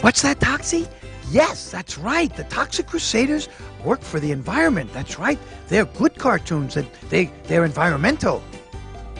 What's that, Toxie? Yes, that's right. The Toxic Crusaders work for the environment. That's right. They're good cartoons. They're environmental.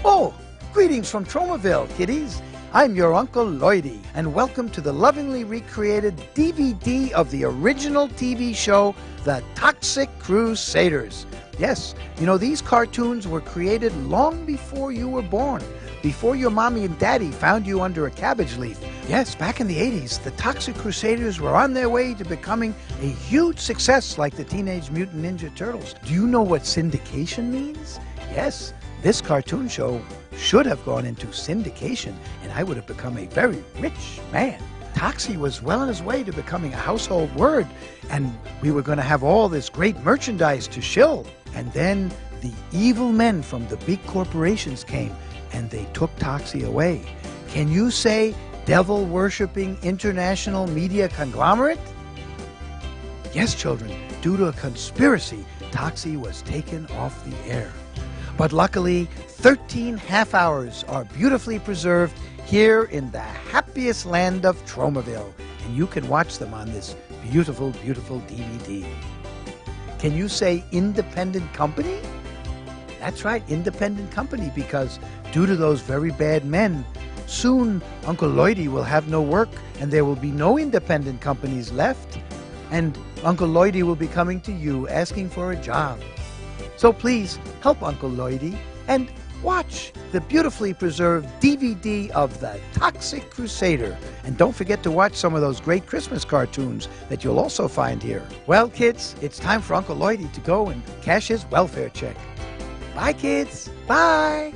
Oh, greetings from Tromaville, kiddies. I'm your Uncle Lloydie, and welcome to the lovingly recreated DVD of the original TV show, The Toxic Crusaders. Yes, you know, these cartoons were created long before you were born, before your mommy and daddy found you under a cabbage leaf. Yes, back in the 80s, the Toxic Crusaders were on their way to becoming a huge success like the Teenage Mutant Ninja Turtles. Do you know what syndication means? Yes, this cartoon show should have gone into syndication, and I would have become a very rich man. Toxie was well on his way to becoming a household word, and we were going to have all this great merchandise to shill. And then the evil men from the big corporations came, and they took Toxie away. Can you say devil-worshipping international media conglomerate? Yes, children, due to a conspiracy, Toxie was taken off the air. But luckily, 13 half hours are beautifully preserved here in the happiest land of Tromaville, and you can watch them on this beautiful, beautiful DVD. Can you say independent company? That's right, independent company, because due to those very bad men, soon Uncle Lloydie will have no work, and there will be no independent companies left, and Uncle Lloydie will be coming to you asking for a job. So please help Uncle Lloydie and watch the beautifully preserved DVD of The Toxic Crusader. And don't forget to watch some of those great Christmas cartoons that you'll also find here. Well, kids, it's time for Uncle Lloydie to go and cash his welfare check. Bye, kids. Bye.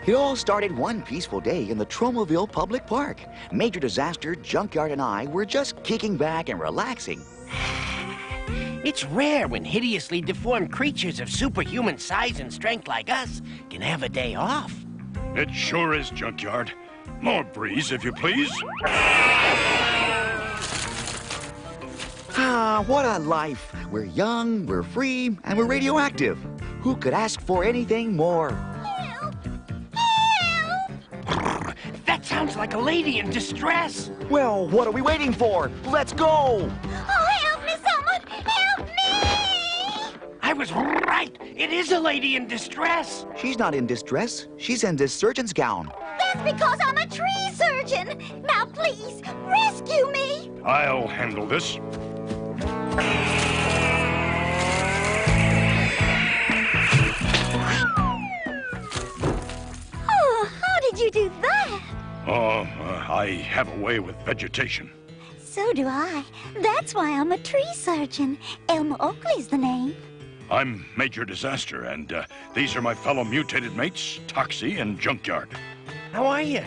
It all started one peaceful day in the Tromaville Public Park. Major Disaster, Junkyard, and I were just kicking back and relaxing. It's rare when hideously deformed creatures of superhuman size and strength like us can have a day off. It sure is, Junkyard. More breeze, if you please. Ah, what a life. We're young, we're free, and we're radioactive. Who could ask for anything more? That sounds like a lady in distress. Well, what are we waiting for? Let's go! Oh, help me, someone! Help me! I was right. It is a lady in distress. She's not in distress. She's in this surgeon's gown. That's because I'm a tree surgeon. Now, please, rescue me. I'll handle this. Oh, how did you do that? I have a way with vegetation. So do I. That's why I'm a tree surgeon. Elmer Oakley's the name. I'm Major Disaster, and these are my fellow mutated mates, Toxie and Junkyard. How are you?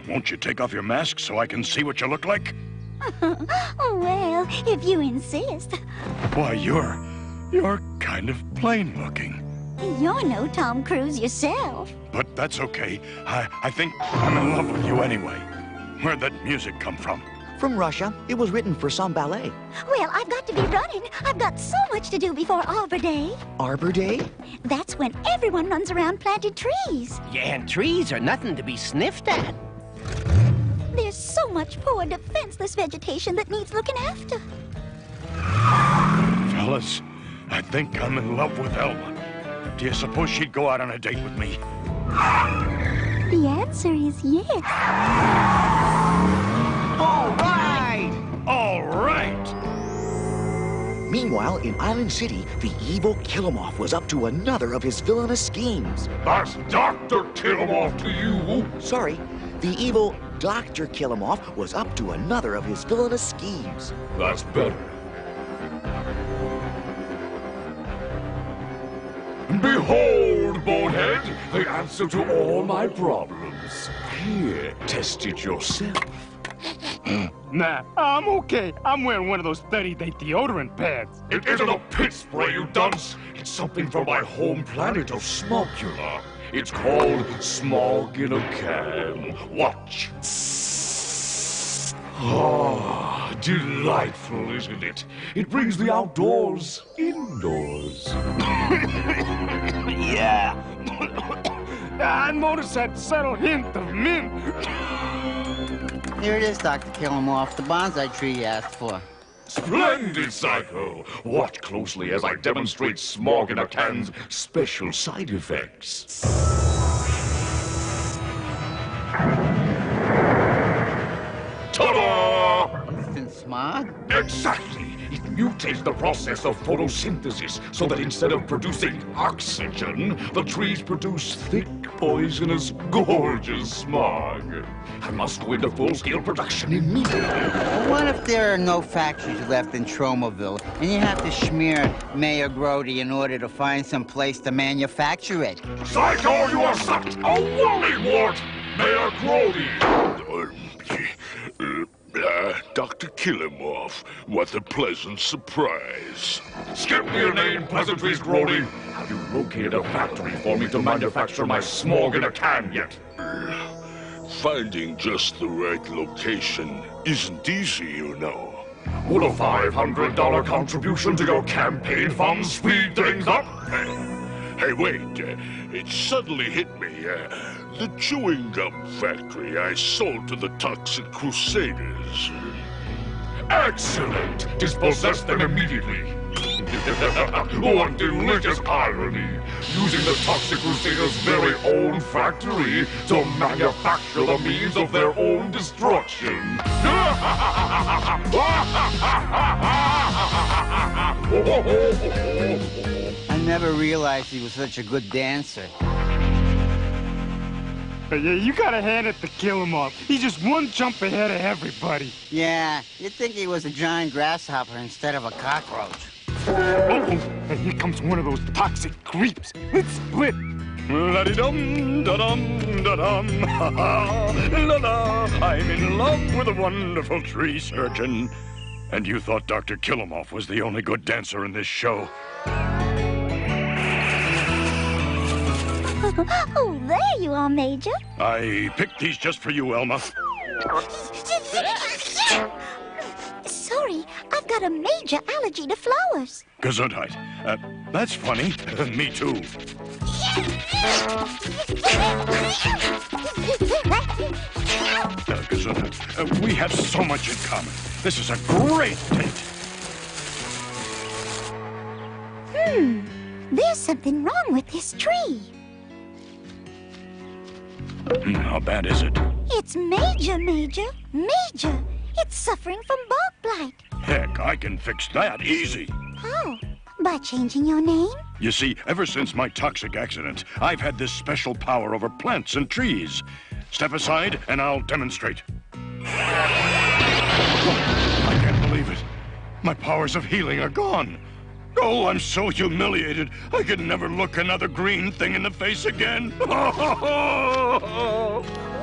Won't you take off your mask so I can see what you look like? Well, if you insist. Why, you're kind of plain looking. You're no Tom Cruise yourself. But that's okay. I think I'm in love with you anyway. Where'd that music come from? From Russia. It was written for some ballet. Well, I've got to be running. I've got so much to do before Arbor Day. Arbor Day? That's when everyone runs around planting trees. Yeah, and trees are nothing to be sniffed at. There's so much poor, defenseless vegetation that needs looking after. Fellas, I think I'm in love with Elma. Do you suppose she'd go out on a date with me? The answer is yes. All right! All right! Meanwhile, in Island City, the evil Killamoff was up to another of his villainous schemes. That's Dr. Killamoff to you. Sorry, the evil Dr. Killamoff was up to another of his villainous schemes. That's better. Behold, Bonehead, the answer to all my problems. Here, test it yourself. Nah, I'm okay. I'm wearing one of those 30-day deodorant pads. It isn't a pit spray, you dunce. It's something from my home planet of Smogula. It's called Smog in a Can. Watch. Ah, delightful, isn't it? It brings the outdoors indoors. Yeah. I noticed that subtle hint of mint. Here it is, Dr. Killamoff, the bonsai tree you asked for. Splendid, Psycho! Watch closely as I demonstrate Smog in a Can's special side effects. Ta-da! Instant smog? Exactly! It mutates the process of photosynthesis so that instead of producing oxygen, the trees produce thick, poisonous, gorgeous smog. I must go into full-scale production immediately. Well, what if there are no factories left in Tromaville, and you have to smear Mayor Grody in order to find some place to manufacture it? Psycho, you are such a wollywart! Mayor Grody! Dr. Killamoff, what a pleasant surprise. Skip your name, pleasantries, Grody. Have you located a factory for me to manufacture my Smog in a Can yet? Finding just the right location isn't easy, you know. Would a $500 contribution to your campaign fund speed things up? Hey, wait. It suddenly hit me. The chewing gum factory I sold to the Toxic Crusaders. Excellent! Dispossess them immediately. What delicious irony! Using the Toxic Crusaders' very own factory to manufacture the means of their own destruction. I never realized he was such a good dancer. Yeah, you gotta hand it to Killamoff. He's just one jump ahead of everybody. Yeah, you'd think he was a giant grasshopper instead of a cockroach. Uh-oh. And here comes one of those toxic creeps. Let's split. La-di-dum, da-dum, da-dum, ha-ha, la-la. I'm in love with a wonderful tree surgeon. And you thought Dr. Killamoff was the only good dancer in this show? Oh, there you are, Major. I picked these just for you, Elma. Sorry, I've got a major allergy to flowers. Gesundheit. That's funny. Me too. Gesundheit. We have so much in common. This is a great date. There's something wrong with this tree. How bad is it? It's major. It's suffering from bark blight. Heck, I can fix that easy. How? By changing your name? You see, ever since my toxic accident, I've had this special power over plants and trees. Step aside and I'll demonstrate. I can't believe it. My powers of healing are gone. Oh, I'm so humiliated. I could never look another green thing in the face again.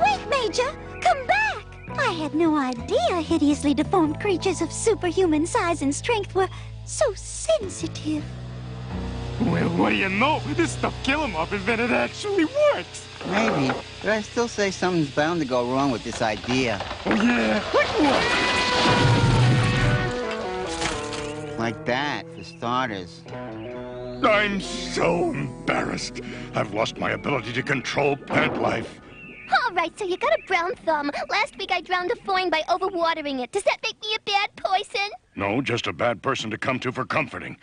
Wait, Major! Come back! I had no idea hideously deformed creatures of superhuman size and strength were so sensitive. Well, what do you know? This stuff Killamoff invented actually works. Maybe, but I still say something's bound to go wrong with this idea. Oh, yeah? Like what? Like that, for starters. I'm so embarrassed. I've lost my ability to control plant life. All right, so you got a brown thumb. Last week I drowned a foin by overwatering it. Does that make me a bad person? No, just a bad person to come to for comforting.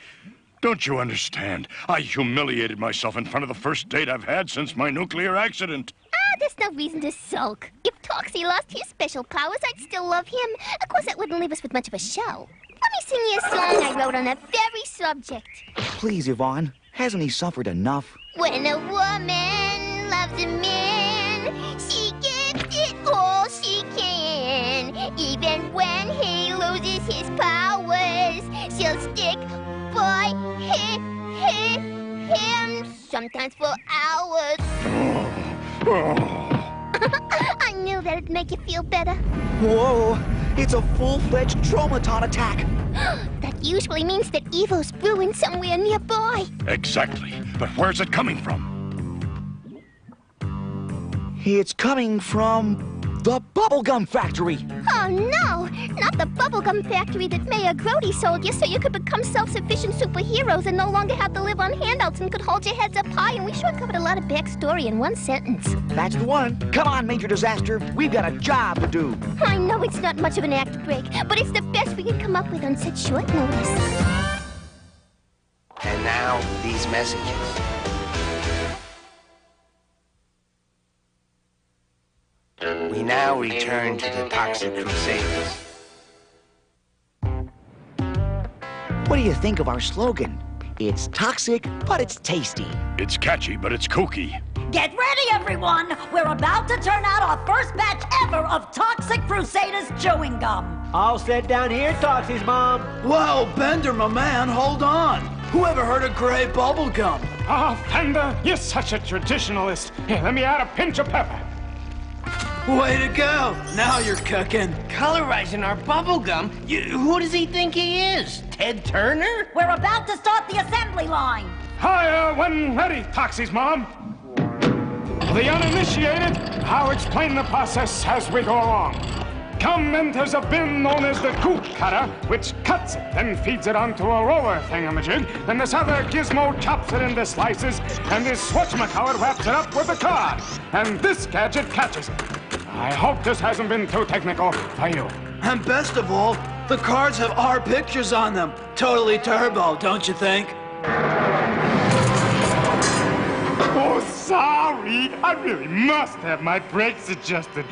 Don't you understand? I humiliated myself in front of the first date I've had since my nuclear accident. There's no reason to sulk. If Toxie lost his special powers, I'd still love him. Of course, that wouldn't leave us with much of a show. Let me sing you a song I wrote on that very subject. Please, Yvonne. Hasn't he suffered enough? When a woman loves a man, she gives it all she can. Even when he loses his powers, she'll stick by him, sometimes for hours. I knew that'd make you feel better. Whoa! It's a full-fledged traumaton attack! That usually means that evil's brewing somewhere nearby. Exactly. But where's it coming from? It's coming from the bubblegum factory. Oh, no! Not the bubblegum factory that Mayor Grody sold you so you could become self-sufficient superheroes and no longer have to live on handouts and could hold your heads up high, and we sure covered a lot of backstory in one sentence. That's the one. Come on, Major Disaster. We've got a job to do. I know it's not much of an act break, but it's the best we could come up with on such short notice. And now, these messages. We now return to the Toxic Crusaders. What do you think of our slogan? It's toxic, but it's tasty. It's catchy, but it's kooky. Get ready, everyone! We're about to turn out our first batch ever of Toxic Crusaders chewing gum. All set down here, Toxie's mom. Whoa, Bender, my man, hold on. Who ever heard of gray bubble gum? Oh, Fender, you're such a traditionalist. Here, let me add a pinch of pepper. Way to go! Now you're cooking. Colorizing our bubblegum? Who does he think he is? Ted Turner? We're about to start the assembly line. Hire when ready, Toxie's mom. For the uninitiated, I'll explain the process as we go along. Gum enters a bin known as the goop cutter, which cuts it, then feeds it onto a roller thingamajig. Then this other gizmo chops it into slices, and this whatchamacallit wraps it up with a card. And this gadget catches it. I hope this hasn't been too technical for you. And best of all, the cards have our pictures on them. Totally turbo, don't you think? Oh, sorry. I really must have my brakes adjusted.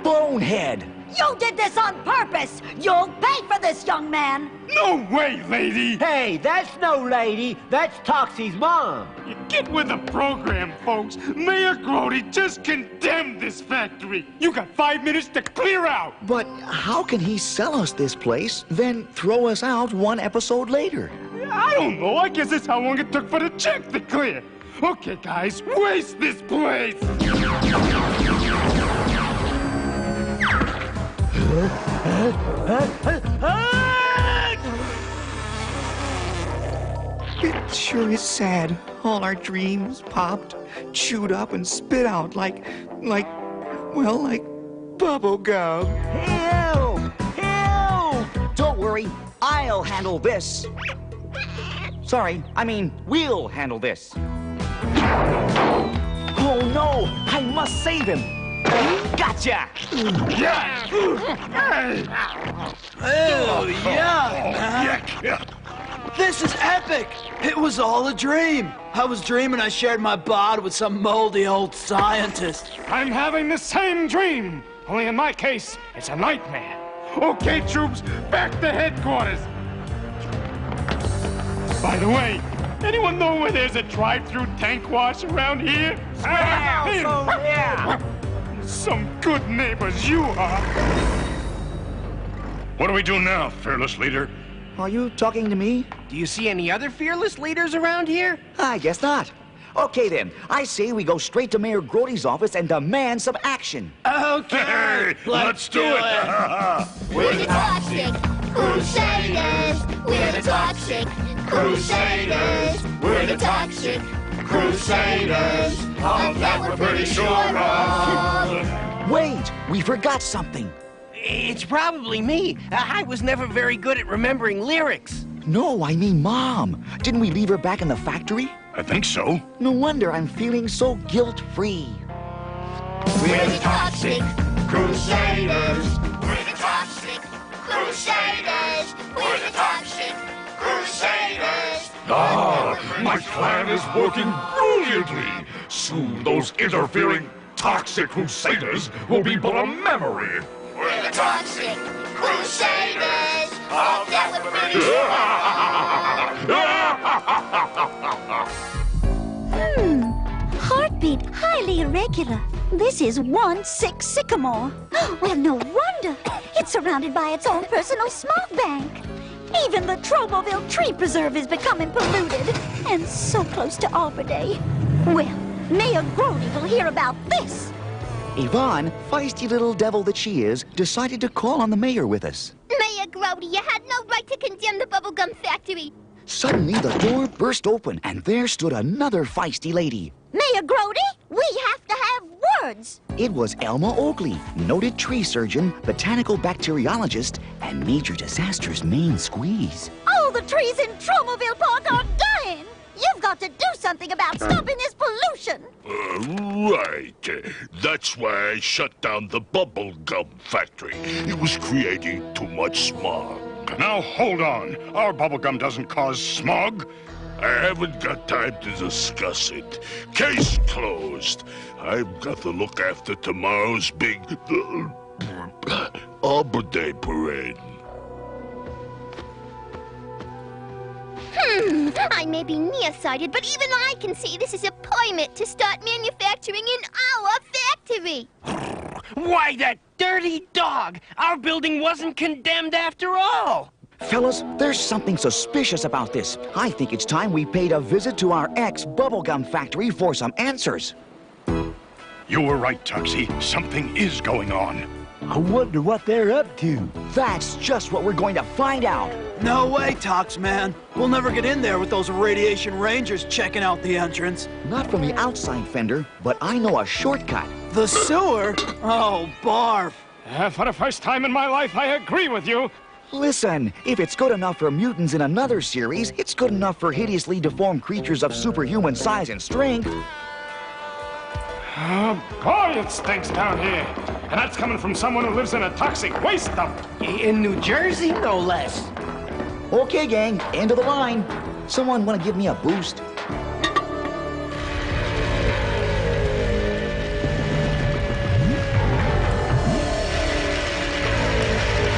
Bonehead! You did this on purpose! You'll pay for this, young man! No way, lady! Hey, that's no lady. That's Toxie's mom. Get with the program, folks. Mayor Grody just condemned this factory. You got 5 minutes to clear out. But how can he sell us this place, then throw us out one episode later? I don't know. I guess that's how long it took for the check to clear. Okay, guys, waste this place. It sure is sad. All our dreams popped, chewed up, and spit out like bubble gum. Ew! Ew! Don't worry, I'll handle this. Sorry, I mean, we'll handle this. Oh no, I must save him. Gotcha! Yeah! Oh, yeah, man. This is epic! It was all a dream. I was dreaming I shared my bod with some moldy old scientist. I'm having the same dream. Only in my case, it's a nightmare. Okay, troops, back to headquarters. By the way, anyone know where there's a drive-through tank wash around here? Yeah. Some good neighbors you are. What do we do now, fearless leader? Are you talking to me? Do you see any other fearless leaders around here? I guess not. Okay then, I say we go straight to Mayor Grody's office and demand some action. Okay, Hey, let's do it. We're the Toxic Crusaders. We're the Toxic Crusaders. We're the Toxic Crusaders. Of that we're pretty sure of. Wait, we forgot something. It's probably me. I was never very good at remembering lyrics. No, I mean Mom. Didn't we leave her back in the factory? I think so. No wonder I'm feeling so guilt-free. We're the Toxic Crusaders. We're the Toxic Crusaders. We're the Toxic Crusaders. Ah, my plan is working brilliantly. Soon those interfering Toxic Crusaders will be but a memory. We're the Toxic Crusaders. All that we're pretty Heartbeat highly irregular. This is 1-6 Sycamore. Well, no wonder. It's surrounded by its own personal smog bank. Even the Tromaville Tree Preserve is becoming polluted. And so close to Arbor Day. Well, Mayor Grody will hear about this. Yvonne, feisty little devil that she is, decided to call on the mayor with us. Mayor Grody, you had no right to condemn the bubblegum factory. Suddenly, the door burst open, and there stood another feisty lady. Mayor Grody, we have to have words. It was Elma Oakley, noted tree surgeon, botanical bacteriologist, and major disaster's main squeeze. All the trees in Tromaville Park are dying. You've got to do something about stopping this pollution. Right. That's why I shut down the bubblegum factory. It was creating too much smog. Now, hold on. Our bubblegum doesn't cause smog. I haven't got time to discuss it. Case closed. I've got to look after tomorrow's big Arbor Day parade. I may be nearsighted, but even I can see this is a permit to start manufacturing in our factory. Why, that dirty dog! Our building wasn't condemned after all! Fellas, there's something suspicious about this. I think it's time we paid a visit to our ex-bubblegum factory for some answers. You were right, Toxie. Something is going on. I wonder what they're up to. That's just what we're going to find out. No way, Tox, man. We'll never get in there with those radiation rangers checking out the entrance. Not from the outside, Fender, but I know a shortcut. The sewer? Oh, barf. For the first time in my life, I agree with you. Listen, if it's good enough for mutants in another series, it's good enough for hideously deformed creatures of superhuman size and strength. Oh, boy, it stinks down here. And that's coming from someone who lives in a toxic waste dump. In New Jersey, no less. Okay, gang, end of the line. Someone want to give me a boost?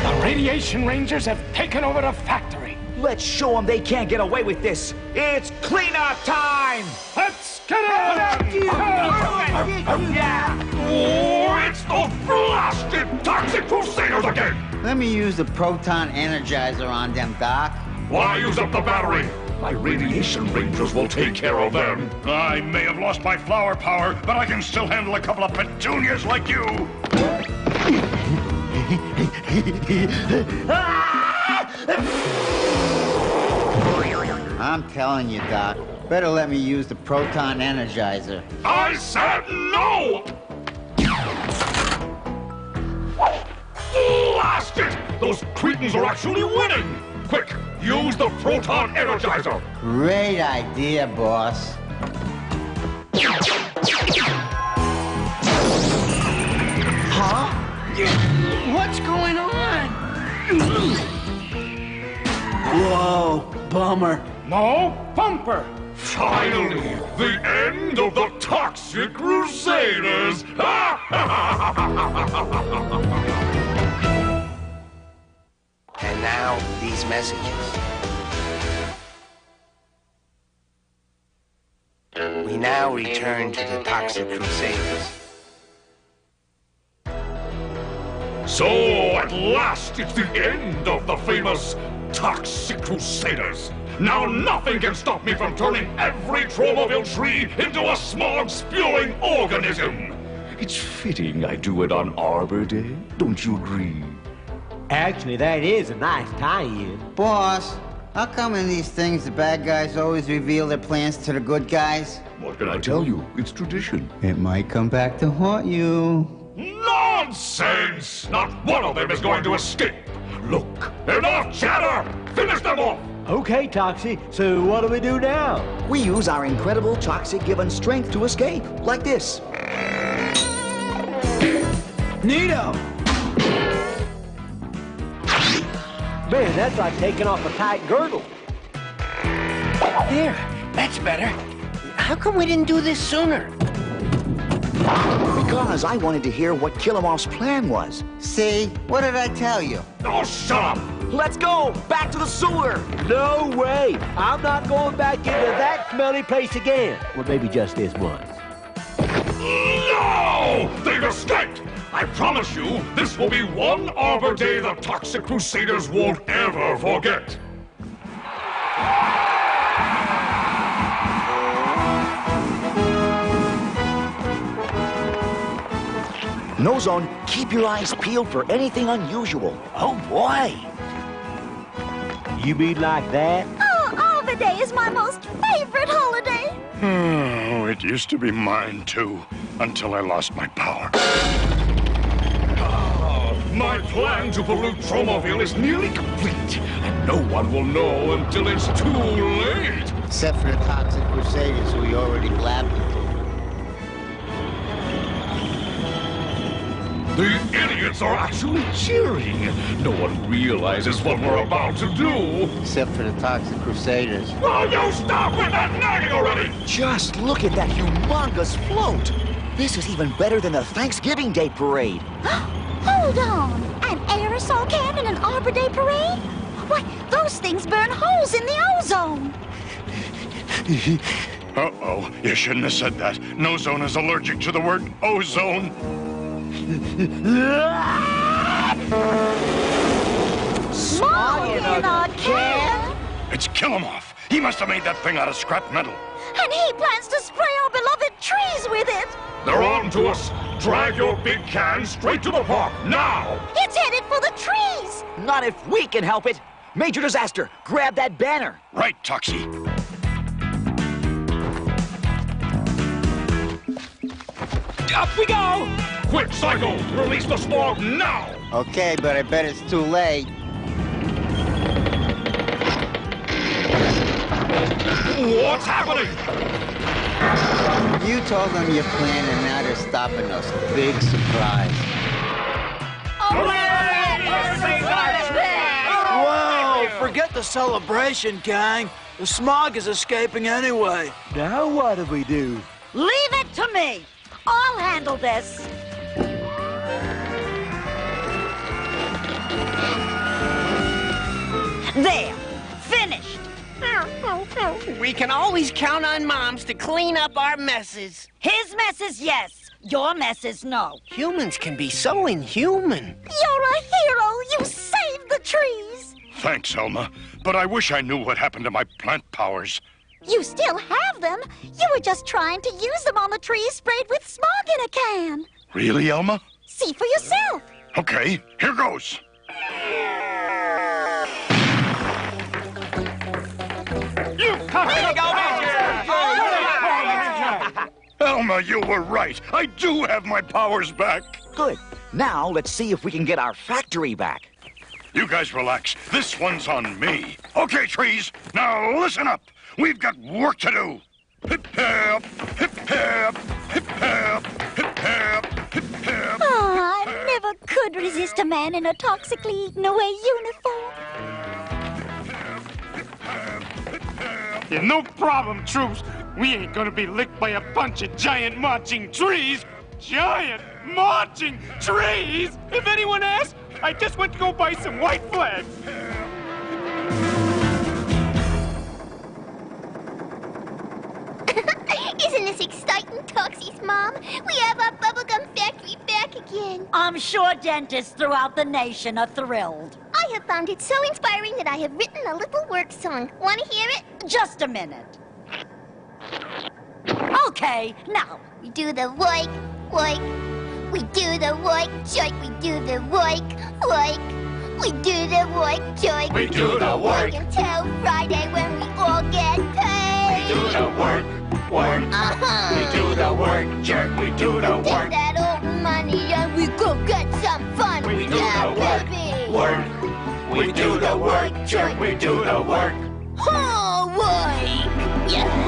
The radiation rangers have taken over the factory. Let's show them they can't get away with this. It's cleanup time! Let's get it! Yeah! Oh, it's those blasted Toxic Crusaders again! Let me use the proton energizer on them, Doc. Why use up the battery? My radiation rangers will take care of them. I may have lost my flower power, but I can still handle a couple of petunias like you. I'm telling you, Doc. Better let me use the proton energizer. I said no! Blast it! Those cretins are actually winning! Quick, use the proton energizer! Great idea, boss. Huh? What's going on? Whoa, bummer. No, bumper. Finally, the end of the Toxic Crusaders! And now, these messages. We now return to the Toxic Crusaders. So, at last, it's the end of the famous Toxic Crusaders. Now nothing can stop me from turning every Tromaville tree into a smog-spewing organism. It's fitting I do it on Arbor Day, don't you agree? Actually, that is a nice tie-in. Boss, how come in these things the bad guys always reveal their plans to the good guys? What can I tell you? It's tradition. It might come back to haunt you. Nonsense! Not one of them is going to escape. Look, enough chatter! Finish them off! Okay, Toxie, so what do we do now? We use our incredible toxic-given strength to escape, like this. Neato! Man, that's like taking off a tight girdle. There, that's better. How come we didn't do this sooner? Because I wanted to hear what Killamoff's plan was. See? What did I tell you? Oh, shut up! Let's go! Back to the sewer! No way! I'm not going back into that smelly place again. Well, maybe just this once. No! They've escaped! I promise you, this will be one Arbor Day the Toxic Crusaders won't ever forget. No Zone, keep your eyes peeled for anything unusual. Oh, boy. You mean like that? Oh, Arbor Day is my most favorite holiday. Oh, it used to be mine, too, until I lost my power. My plan to pollute Tromaville is nearly complete, and no one will know until it's too late. Except for the Toxic Crusaders who we already blabbed it to. The idiots are actually cheering. No one realizes what we're about to do. Except for the Toxic Crusaders. Oh, you stop with that nagging already! Just look at that humongous float. This is even better than the Thanksgiving Day parade. Hold on. An aerosol can in an Arbor Day parade? Why, those things burn holes in the ozone. Uh-oh, you shouldn't have said that. No Zone is allergic to the word ozone. Smog in a can? It's Killamoff. He must have made that thing out of scrap metal. And he plans to spray our beloved trees with it. They're on to us. Drag your big can straight to the park, now! It's headed for the trees. Not if we can help it. Major Disaster, grab that banner. Right, Toxie. Up we go! Quick, Psycho! Release the smog now! Okay, but I bet it's too late. What's happening? You told them your plan and now they're stopping us. Big surprise. Whoa, forget the celebration, gang. The smog is escaping anyway. Now what do we do? Leave it to me. I'll handle this. There. Finished. We can always count on moms to clean up our messes. His messes, yes. Your messes, no. Humans can be so inhuman. You're a hero. You saved the trees. Thanks, Elma. But I wish I knew what happened to my plant powers. You still have them. You were just trying to use them on the trees sprayed with smog in a can. Really, Elma? See for yourself. Okay, here goes. You come here, go, Elma, you were right. I do have my powers back. Good. Now let's see if we can get our factory back. You guys relax. This one's on me. Okay, trees. Now listen up. We've got work to do. Hip hip, hip hip, hip hip, hip hip, hip hip. Oh, I never could resist a man in a toxically eaten away uniform. Yeah, no problem, troops. We ain't gonna be licked by a bunch of giant marching trees. Giant marching trees? If anyone asks, I just went to go buy some white flags. Isn't this exciting, Toxie's mom? We have our bubblegum factory back again. I'm sure dentists throughout the nation are thrilled. I have found it so inspiring that I have written a little work song. Want to hear it? Just a minute. Okay, now. We do the work. We do the work, joik. We do the work. We do the work, joik. We do the work. Until Friday when we all get paid. We do the work. We do the work, jerk. We do the work. Take that old money and do the work, jerk, we do the work. Oh, boy! Yeah.